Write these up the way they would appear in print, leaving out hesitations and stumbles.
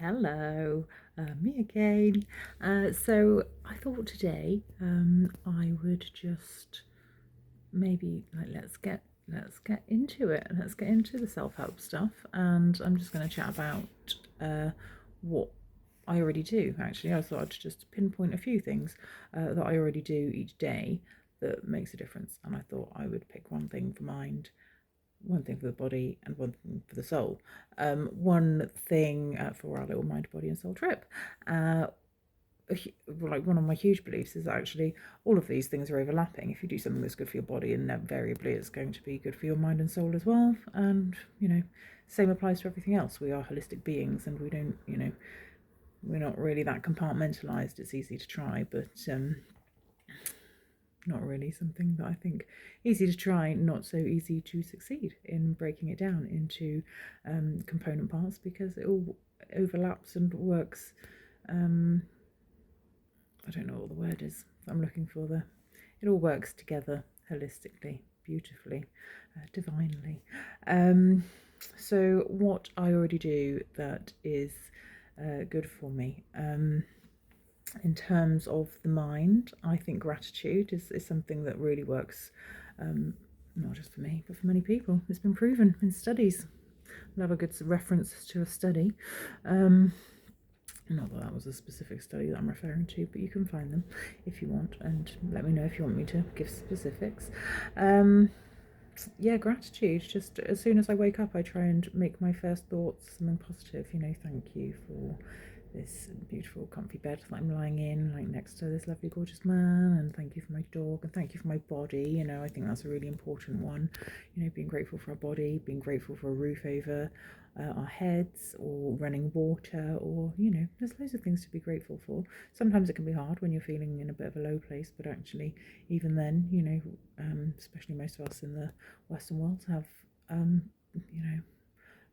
Hello, me again. So I thought today I would just maybe let's get into it. Let's get into the self-help stuff, and I'm just going to chat about what I already do. Actually, I thought I'd just pinpoint a few things that I already do each day that makes a difference, and I thought I would pick one thing for mind, one thing for the body, and one thing for the soul. One thing for our little mind, body, and soul trip. Uh, like one of my huge beliefs is that actually all of these things are overlapping. If you do something that's good for your body, and invariably it's going to be good for your mind and soul as well. And same applies to everything else. We are holistic beings, and we don't, we're not really that compartmentalized. It's easy to try, but not really something that I think easy to try, not so easy to succeed in breaking it down into component parts, because it all overlaps and works. I don't know what the word is that I'm looking for there. It all works together holistically, beautifully, divinely. So what I already do that is good for me. In terms of the mind, I think gratitude is something that really works, not just for me, but for many people. It's been proven in studies. I'll have a good reference to a study. Not that that was a specific study that I'm referring to, but you can find them if you want, and let me know if you want me to give specifics. Yeah, gratitude. Just as soon as I wake up, I try and make my first thoughts something positive. Thank you for this beautiful comfy bed that I'm lying in, like next to this lovely gorgeous man, and thank you for my dog, and thank you for my body. I think that's a really important one. Being grateful for our body, being grateful for a roof over our heads, or running water, or there's loads of things to be grateful for. Sometimes it can be hard when you're feeling in a bit of a low place, but actually even then, especially most of us in the Western world have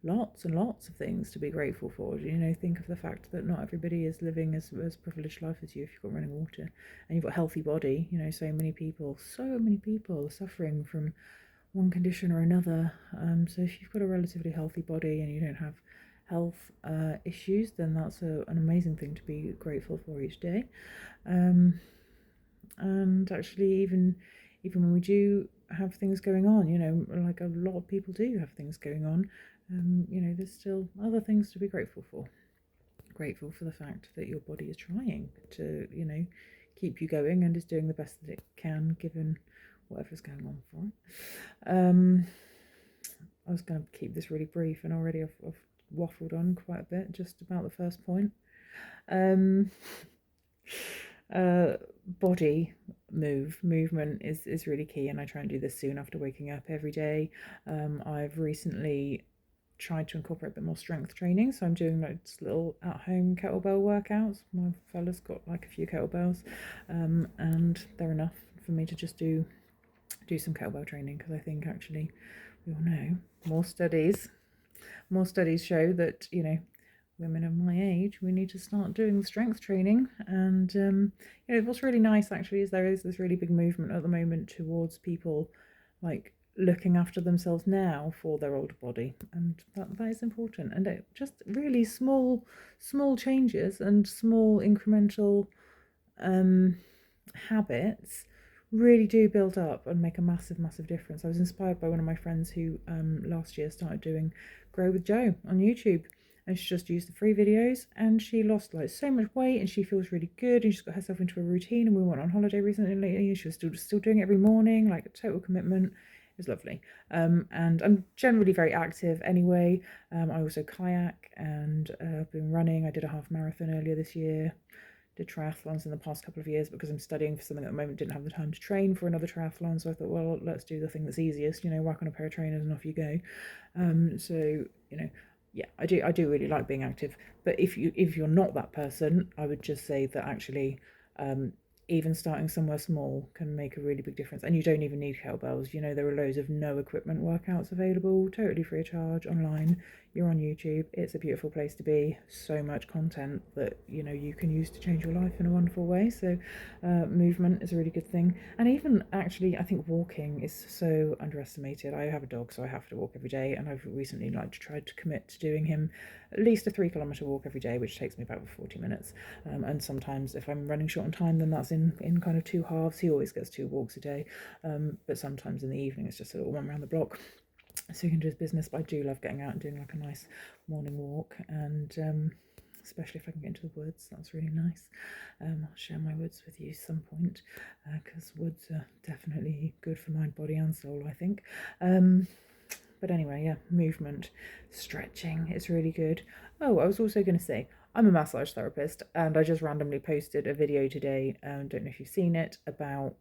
lots and lots of things to be grateful for. Think of the fact that not everybody is living as privileged life as you. If you've got running water and you've got a healthy body, so many people are suffering from one condition or another. So if you've got a relatively healthy body and you don't have health issues, then that's an amazing thing to be grateful for each day. And actually, even when we do have things going on, like a lot of people do have things going on, there's still other things to be grateful for. Grateful for the fact that your body is trying to, keep you going and is doing the best that it can given whatever's going on for it. I was going to keep this really brief, and already I've waffled on quite a bit just about the first point. Body movement is really key, and I try and do this soon after waking up every day. I've recently tried to incorporate a bit more strength training, so I'm doing like little at-home kettlebell workouts. My fella's got like a few kettlebells, and they're enough for me to just do some kettlebell training, because I think actually we all know more studies show that women of my age, we need to start doing strength training. And what's really nice actually is there is this really big movement at the moment towards people like looking after themselves now for their older body, and that is important. And it just really small changes and small incremental habits really do build up and make a massive difference. I was inspired by one of my friends who last year started doing Grow with Joe on YouTube, and she just used the free videos, and she lost like so much weight, and she feels really good, and she's got herself into a routine. And we went on holiday recently, and she was still doing it every morning, like a total commitment. It was lovely. And I'm generally very active anyway. I also kayak, and I've been running. I did a half marathon earlier this year. Did triathlons in the past couple of years because I'm studying for something at the moment. Didn't have the time to train for another triathlon, so I thought, well, let's do the thing that's easiest. Whack on a pair of trainers and off you go. So yeah, I do really like being active. But if you're not that person, I would just say that actually, even starting somewhere small can make a really big difference. And you don't even need kettlebells. There are loads of no equipment workouts available, totally free of charge online. you're on YouTube. It's a beautiful place to be. So much content that you can use to change your life in a wonderful way. So movement is a really good thing. And even actually, I think walking is so underestimated. I have a dog, so I have to walk every day, and I've recently tried to commit to doing him at least a 3 kilometre walk every day, which takes me about 40 minutes. And sometimes if I'm running short on time, then that's in kind of two halves. He always gets 2 walks a day, but sometimes in the evening it's just a little one around the block, so you can do his business. But I do love getting out and doing like a nice morning walk, and especially if I can get into the woods, that's really nice. I'll share my woods with you some point, because woods are definitely good for mind, body and soul, I think. But anyway, yeah, movement, stretching is really good. Oh, I was also going to say, I'm a massage therapist, and I just randomly posted a video today, don't know if you've seen it, about,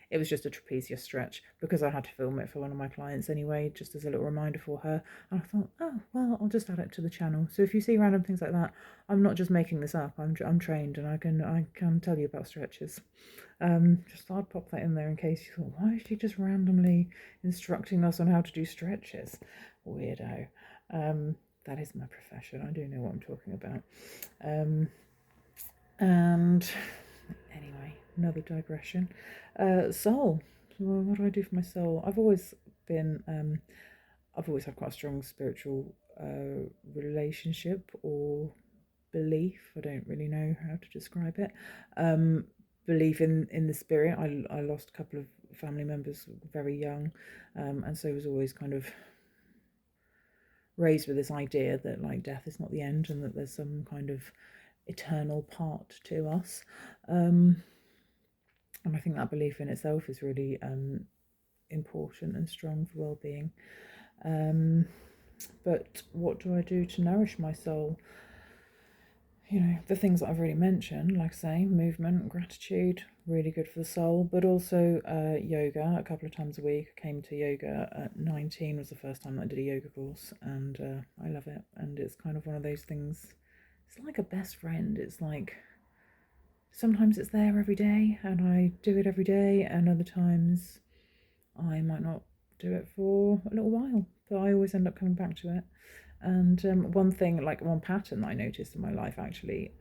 it was just a trapezius stretch, because I had to film it for one of my clients anyway, just as a little reminder for her. And I thought, oh, well, I'll just add it to the channel. So if you see random things like that, I'm not just making this up. I'm trained, and I can tell you about stretches. Just thought I'd pop that in there in case you thought, why is she just randomly instructing us on how to do stretches? Weirdo. That is my profession. I do know what I'm talking about. And anyway, another digression. Soul. Well, what do I do for my soul? I've always had quite a strong spiritual relationship or belief. I don't really know how to describe it. Belief in the spirit. I lost a couple of family members very young, and so was always kind of raised with this idea that like death is not the end, and that there's some kind of eternal part to us. And I think that belief in itself is really important and strong for well-being. But what do I do to nourish my soul? The things that I've already mentioned, like I say, movement, gratitude, really good for the soul, but also yoga a couple of times a week. I came to yoga at 19, was the first time that I did a yoga course, and I love it. And it's kind of one of those things, it's like a best friend. It's like, sometimes it's there every day, and I do it every day, and other times I might not do it for a little while, but I always end up coming back to it. And one pattern that I noticed in my life actually,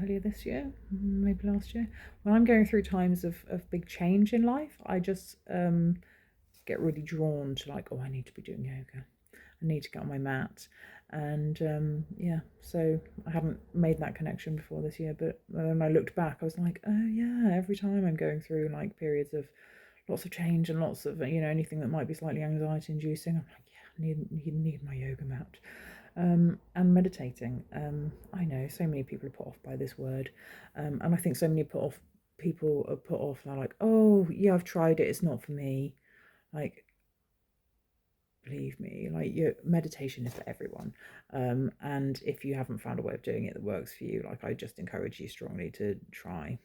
earlier this year, maybe last year, when I'm going through times of big change in life, I just get really drawn to like, oh, I need to be doing yoga. I need to get on my mat. And yeah, so I haven't made that connection before this year, but when I looked back, I was like, oh yeah, every time I'm going through like periods of lots of change and lots of, anything that might be slightly anxiety inducing, I'm like, yeah, I need my yoga mat. And meditating. I know so many people are put off by this word, and I think so many people are put off. They're like, oh yeah, I've tried it, it's not for me. Like, believe me, like, your meditation is for everyone. And if you haven't found a way of doing it that works for you, like, I just encourage you strongly to try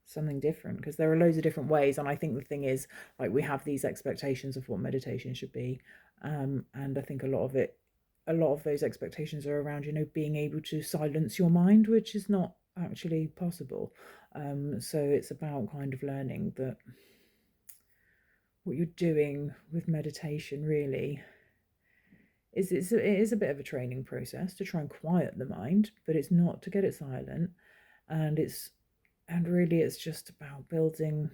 something different, because there are loads of different ways. And I think the thing is, like, we have these expectations of what meditation should be, and I think a lot of those expectations are around, being able to silence your mind, which is not actually possible. So it's about kind of learning that what you're doing with meditation really is it is a bit of a training process to try and quiet the mind, but it's not to get it silent. And really it's just about building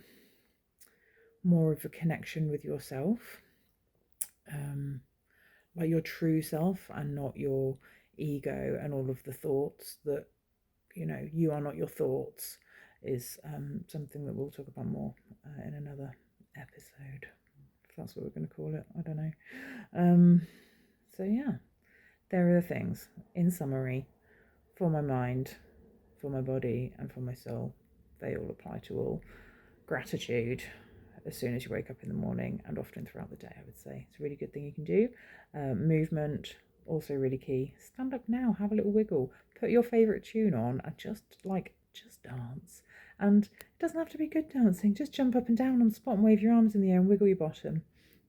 more of a connection with yourself, like your true self, and not your ego and all of the thoughts that, you are not your thoughts, is something that we'll talk about more in another episode, if that's what we're going to call it. I don't know. So yeah, there are the things, in summary, for my mind, for my body, and for my soul. They all apply to all. Gratitude, as soon as you wake up in the morning, and often throughout the day, I would say. It's a really good thing you can do. Movement, also really key. Stand up now, have a little wiggle, put your favourite tune on, and just dance. And it doesn't have to be good dancing, just jump up and down on the spot and wave your arms in the air and wiggle your bottom.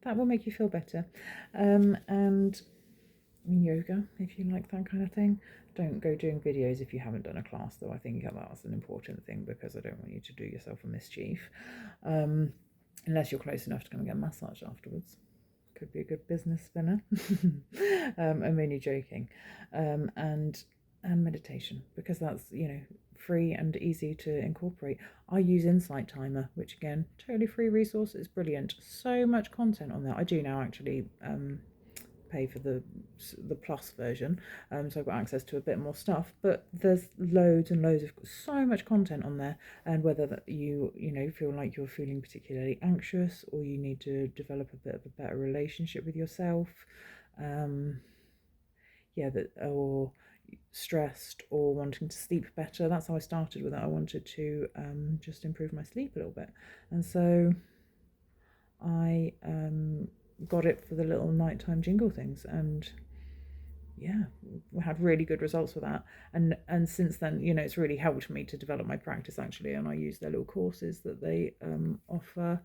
That will make you feel better. And yoga, if you like that kind of thing. Don't go doing videos if you haven't done a class, though. I think that's an important thing, because I don't want you to do yourself a mischief, unless you're close enough to come and get a massage afterwards. could be a good business spinner. I'm only joking. And meditation, because that's, you know, free and easy to incorporate. I use Insight Timer, which again, totally free resource. It's brilliant. So much content on there. I do now actually pay for the plus version, so I've got access to a bit more stuff, but there's loads and loads of so much content on there. And whether that you know, feel like you're feeling particularly anxious, or you need to develop a bit of a better relationship with yourself, yeah, that, or stressed, or wanting to sleep better. That's how I started with it. I wanted to just improve my sleep a little bit, and so I got it for the little nighttime jingle things, and yeah, we had really good results with that. And since then, you know, it's really helped me to develop my practice actually, and I use their little courses that they offer.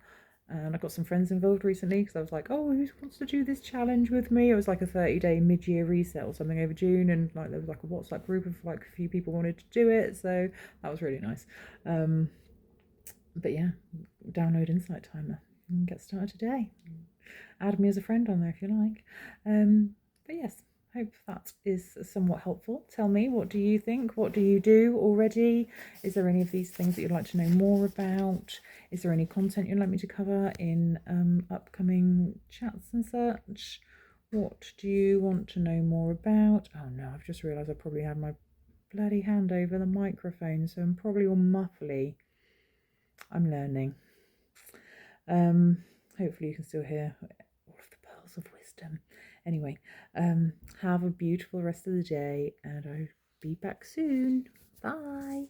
And I got some friends involved recently, because I was like, oh, who wants to do this challenge with me? It was like a 30-day mid-year reset or something over June, and like there was like a WhatsApp group of like a few people wanted to do it, so that was really nice. But yeah, download Insight Timer and get started today. Add me as a friend on there if you like. But yes, hope that is somewhat helpful. Tell me, what do you think? What do you do already? Is there any of these things that you'd like to know more about? Is there any content you'd like me to cover in upcoming chats and such? What do you want to know more about? Oh no, I've just realised I probably have my bloody hand over the microphone, so I'm probably all muffly. I'm learning. Hopefully you can still hear all of the pearls of wisdom. Anyway, have a beautiful rest of the day, and I'll be back soon. Bye.